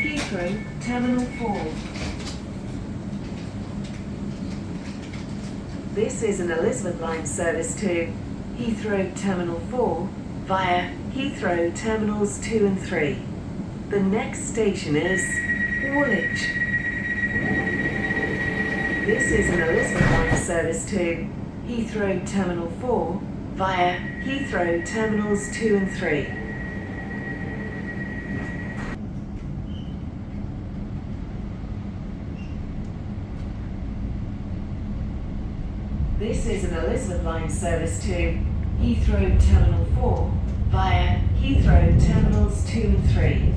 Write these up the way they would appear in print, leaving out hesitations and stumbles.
Heathrow, Terminal 4. This is an Elizabeth Line service to Heathrow Terminal 4 via Heathrow Terminals 2 and 3. The next station is Woolwich. This is an Elizabeth Line service to Heathrow Terminal 4 via Heathrow Terminals 2 and 3. This is an Elizabeth Line service to Heathrow Terminal 4 via Heathrow Terminals 2 and 3.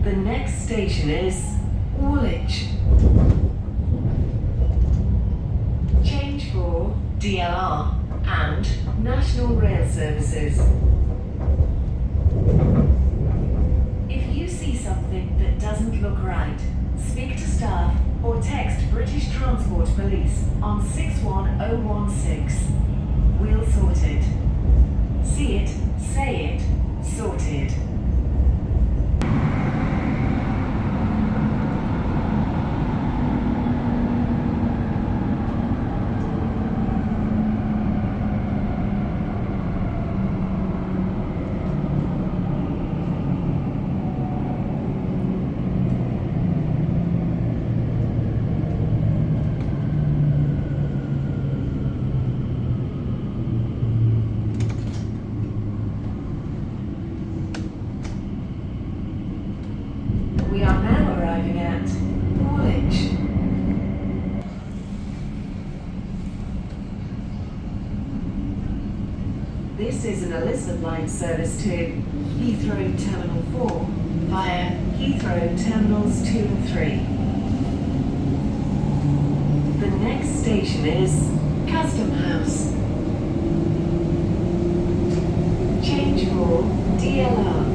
The next station is Woolwich. Change for DLR and National Rail Services. If you see something that doesn't look right, speak to staff or text British Transport Police on 61016. We'll sort it. See it, say it, sorted. We are now arriving at Woolwich. This is an Elizabeth Line service to Heathrow Terminal 4 via Heathrow Terminals 2 and 3. The next station is Custom House. Change for DLR